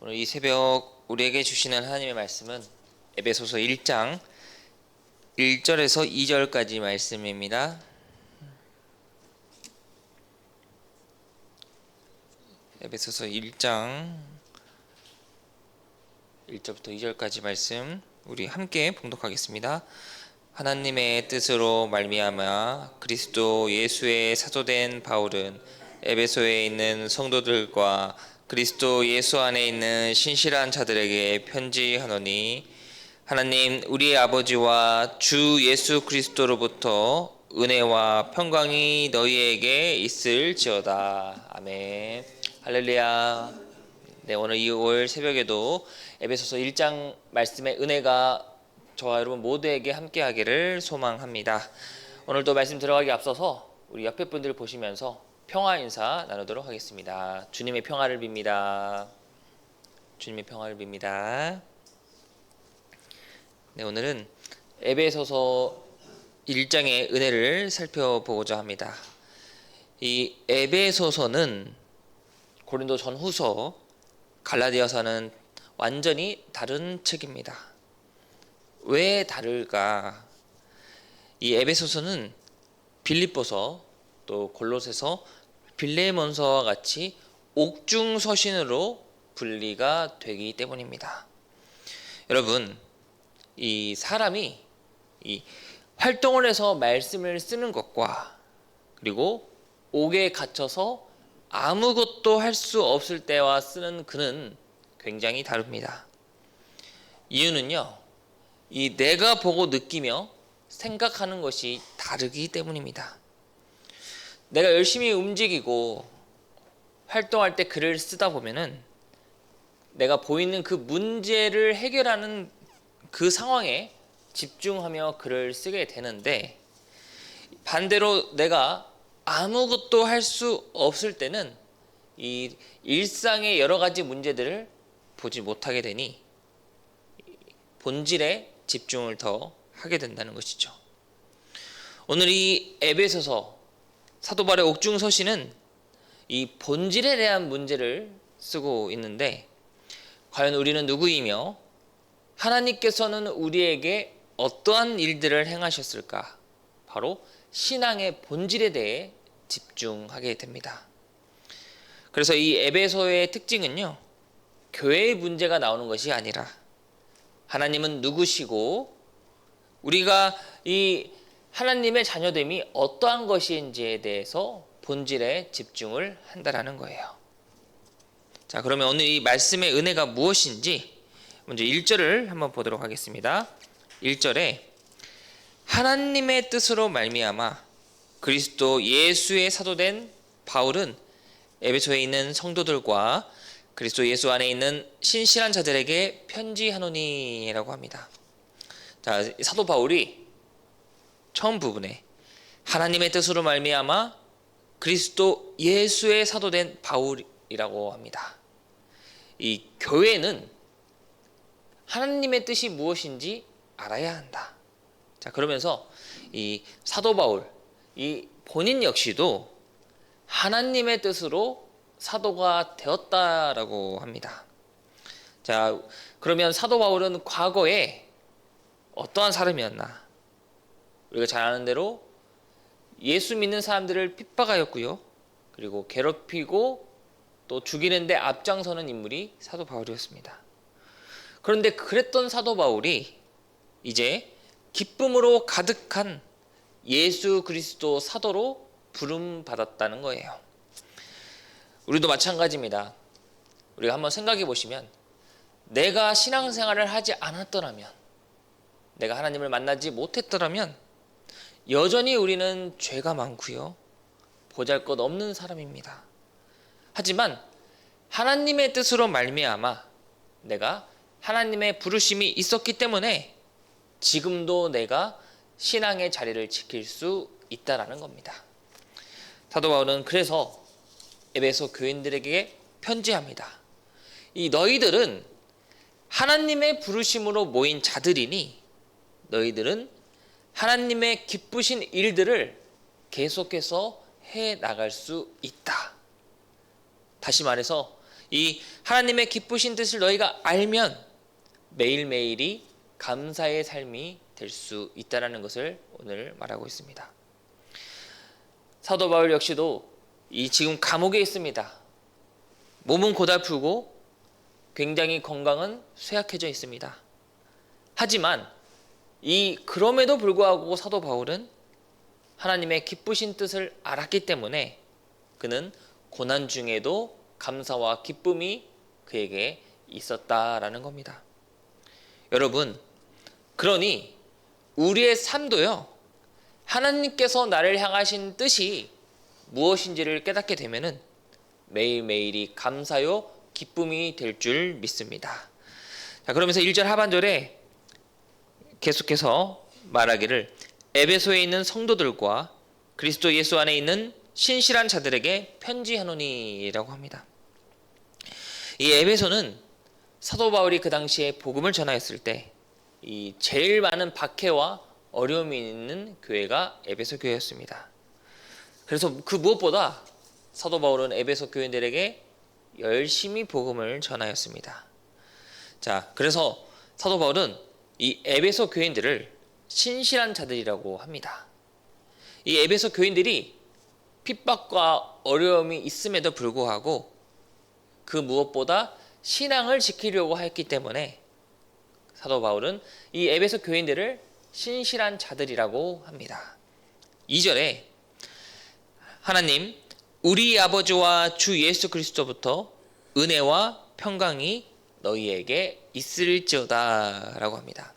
오늘 이 새벽 우리에게 주시는 하나님의 말씀은 에베소서 1장 1절에서 2절까지 말씀입니다. 에베소서 1장 1절부터 2절까지 말씀 우리 함께 봉독하겠습니다. 하나님의 뜻으로 말미암아 그리스도 예수의 사도된 바울은 에베소에 있는 성도들과 그리스도 예수 안에 있는 신실한 자들에게 편지하노니, 하나님 우리의 아버지와 주 예수 그리스도로부터 은혜와 평강이 너희에게 있을지어다. 아멘. 할렐루야. 네, 오늘 이 올 새벽에도 에베소서 1장 말씀의 은혜가 저와 여러분 모두에게 함께하기를 소망합니다. 오늘도 말씀 들어가기 앞서서 우리 옆에 분들 보시면서 평화 인사 나누도록 하겠습니다. 주님의 평화를 빕니다. 주님의 평화를 빕니다. 네, 오늘은 에베소서 1장의 은혜를 살펴보고자 합니다. 이 에베소서는 고린도 전후서, 갈라디아서는 완전히 다른 책입니다. 왜 다를까? 이 에베소서는 빌립보서, 또 골로새서, 빌레몬서와 같이 옥중 서신으로 분리가 되기 때문입니다. 여러분, 이 사람이 이 활동을 해서 말씀을 쓰는 것과 그리고 옥에 갇혀서 아무것도 할 수 없을 때와 쓰는 글은 굉장히 다릅니다. 이유는요, 이 내가 보고 느끼며 생각하는 것이 다르기 때문입니다. 내가 열심히 움직이고 활동할 때 글을 쓰다 보면은 내가 보이는 그 문제를 해결하는 그 상황에 집중하며 글을 쓰게 되는데, 반대로 내가 아무것도 할 수 없을 때는 이 일상의 여러 가지 문제들을 보지 못하게 되니 본질에 집중을 더 하게 된다는 것이죠. 오늘 이 에베소서 사도 바울의 옥중 서신은 이 본질에 대한 문제를 쓰고 있는데, 과연 우리는 누구이며 하나님께서는 우리에게 어떠한 일들을 행하셨을까? 바로 신앙의 본질에 대해 집중하게 됩니다. 그래서 이 에베소의 특징은요, 교회의 문제가 나오는 것이 아니라 하나님은 누구시고 우리가 이 하나님의 자녀됨이 어떠한 것인지에 대해서 본질에 집중을 한다라는 거예요. 자, 그러면 오늘 이 말씀의 은혜가 무엇인지 먼저 1절을 한번 보도록 하겠습니다. 1절에 하나님의 뜻으로 말미암아 그리스도 예수의 사도된 바울은 에베소에 있는 성도들과 그리스도 예수 안에 있는 신실한 자들에게 편지하노니 라고 합니다. 자, 사도 바울이 처음 부분에 하나님의 뜻으로 말미암아 그리스도 예수의 사도된 바울이라고 합니다. 이 교회는 하나님의 뜻이 무엇인지 알아야 한다. 자, 그러면서 이 사도 바울, 이 본인 역시도 하나님의 뜻으로 사도가 되었다라고 합니다. 자, 그러면 사도 바울은 과거에 어떠한 사람이었나? 우리가 잘 아는 대로 예수 믿는 사람들을 핍박하였고요, 그리고 괴롭히고 또 죽이는데 앞장서는 인물이 사도 바울이었습니다. 그런데 그랬던 사도 바울이 이제 기쁨으로 가득한 예수 그리스도 사도로 부름받았다는 거예요. 우리도 마찬가지입니다. 우리가 한번 생각해 보시면, 내가 신앙생활을 하지 않았더라면, 내가 하나님을 만나지 못했더라면 여전히 우리는 죄가 많고요, 보잘것없는 사람입니다. 하지만 하나님의 뜻으로 말미암아 내가 하나님의 부르심이 있었기 때문에 지금도 내가 신앙의 자리를 지킬 수 있다라는 겁니다. 사도 바울은 그래서 에베소 교인들에게 편지합니다. 이 너희들은 하나님의 부르심으로 모인 자들이니 너희들은 하나님의 기쁘신 일들을 계속해서 해 나갈 수 있다. 다시 말해서 이 하나님의 기쁘신 뜻을 너희가 알면 매일매일이 감사의 삶이 될 수 있다는 것을 오늘 말하고 있습니다. 사도 바울 역시도 이 지금 감옥에 있습니다. 몸은 고달프고 굉장히 건강은 쇠약해져 있습니다. 하지만 그럼에도 불구하고 사도 바울은 하나님의 기쁘신 뜻을 알았기 때문에 그는 고난 중에도 감사와 기쁨이 그에게 있었다라는 겁니다. 여러분, 그러니 우리의 삶도요, 하나님께서 나를 향하신 뜻이 무엇인지를 깨닫게 되면은 매일매일이 감사요 기쁨이 될 줄 믿습니다. 자, 그러면서 1절 하반절에 계속해서 말하기를 에베소에 있는 성도들과 그리스도 예수 안에 있는 신실한 자들에게 편지하노니라고 합니다. 이 에베소는 사도 바울이 그 당시에 복음을 전하였을 때 이 제일 많은 박해와 어려움이 있는 교회가 에베소 교회였습니다. 그래서 그 무엇보다 사도 바울은 에베소 교인들에게 열심히 복음을 전하였습니다. 자, 그래서 사도 바울은 이 에베소 교인들을 신실한 자들이라고 합니다. 이 에베소 교인들이 핍박과 어려움이 있음에도 불구하고 그 무엇보다 신앙을 지키려고 했기 때문에 사도 바울은 이 에베소 교인들을 신실한 자들이라고 합니다. 2절에 하나님 우리 아버지와 주 예수 그리스도부터 은혜와 평강이 너희에게 있을지어다 라고 합니다.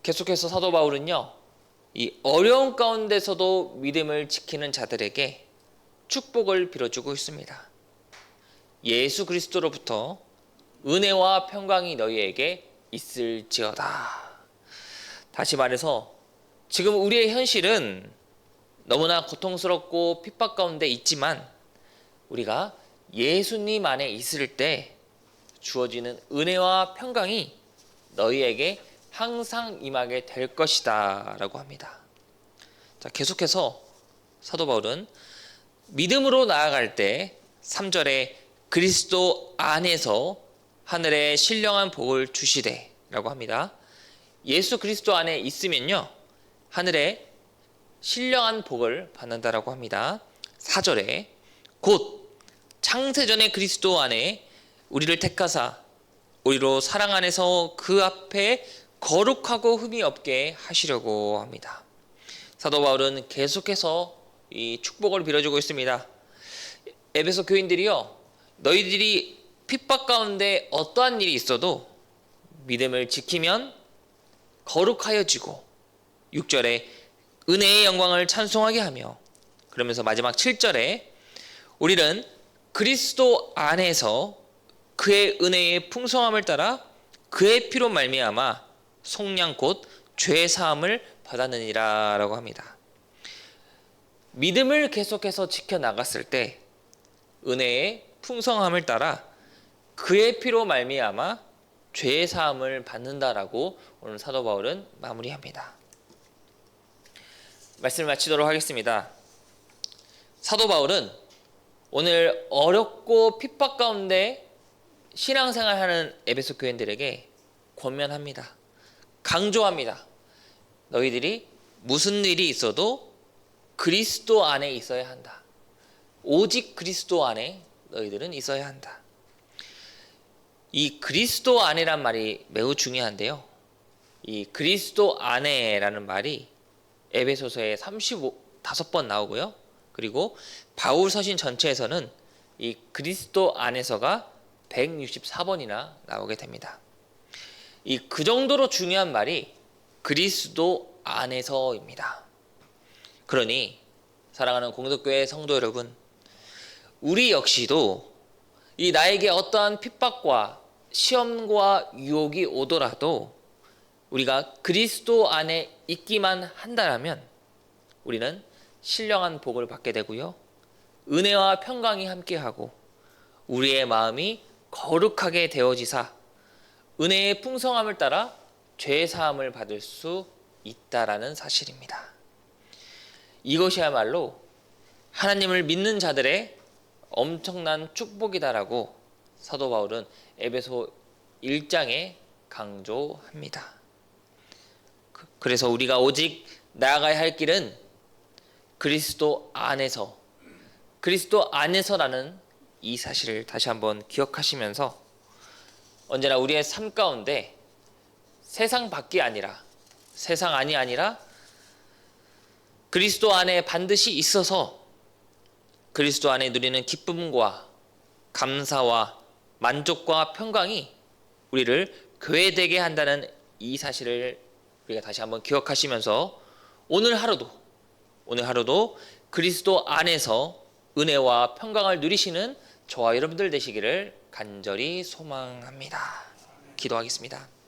계속해서 사도 바울은요, 이 어려운 가운데서도 믿음을 지키는 자들에게 축복을 빌어주고 있습니다. 예수 그리스도로부터 은혜와 평강이 너희에게 있을지어다. 다시 말해서 지금 우리의 현실은 너무나 고통스럽고 핍박 가운데 있지만 우리가 예수님 안에 있을 때 주어지는 은혜와 평강이 너희에게 항상 임하게 될 것이다 라고 합니다. 자, 계속해서 사도 바울은 믿음으로 나아갈 때 3절에 그리스도 안에서 하늘의 신령한 복을 주시되 라고 합니다. 예수 그리스도 안에 있으면요, 하늘의 신령한 복을 받는다라고 합니다. 4절에 곧 창세전에 그리스도 안에 우리를 택하사 우리로 사랑 안에서 그 앞에 거룩하고 흠이 없게 하시려고 합니다. 사도 바울은 계속해서 이 축복을 빌어주고 있습니다. 에베소 교인들이요, 너희들이 핍박 가운데 어떠한 일이 있어도 믿음을 지키면 거룩하여지고 6절에 은혜의 영광을 찬송하게 하며, 그러면서 마지막 7절에 우리는 그리스도 안에서 그의 은혜의 풍성함을 따라 그의 피로 말미암아 속량 곧 죄 사함을 받았느니라 라고 합니다. 믿음을 계속해서 지켜나갔을 때 은혜의 풍성함을 따라 그의 피로 말미암아 죄 사함을 받는다라고 오늘 사도 바울은 마무리합니다. 말씀을 마치도록 하겠습니다. 사도 바울은 오늘 어렵고 핍박 가운데 신앙생활하는 에베소 교인들에게 권면합니다. 강조합니다. 너희들이 무슨 일이 있어도 그리스도 안에 있어야 한다. 오직 그리스도 안에 너희들은 있어야 한다. 이 그리스도 안에란 말이 매우 중요한데요. 이 그리스도 안에라는 말이 에베소서에 35번 나오고요. 그리고 바울 서신 전체에서는 이 그리스도 안에서가 164번이나 나오게 됩니다. 그 정도로 중요한 말이 그리스도 안에서입니다. 그러니 사랑하는 공덕교회 성도 여러분, 우리 역시도 이 나에게 어떠한 핍박과 시험과 유혹이 오더라도 우리가 그리스도 안에 있기만 한다면 우리는 신령한 복을 받게 되고요, 은혜와 평강이 함께하고 우리의 마음이 거룩하게 되어지사 은혜의 풍성함을 따라 죄 사함을 받을 수 있다라는 사실입니다. 이것이야말로 하나님을 믿는 자들의 엄청난 축복이다라고 사도 바울은 에베소 1장에 강조합니다. 그래서 우리가 오직 나아가야 할 길은 그리스도 안에서라는 이 사실을 다시 한번 기억하시면서 언제나 우리의 삶 가운데 세상 밖이 아니라, 세상 안이 아니라 그리스도 안에 반드시 있어서 그리스도 안에 누리는 기쁨과 감사와 만족과 평강이 우리를 교회되게 한다는 이 사실을 우리가 다시 한번 기억하시면서 오늘 하루도 그리스도 안에서 은혜와 평강을 누리시는 저와 여러분들 되시기를 간절히 소망합니다. 기도하겠습니다.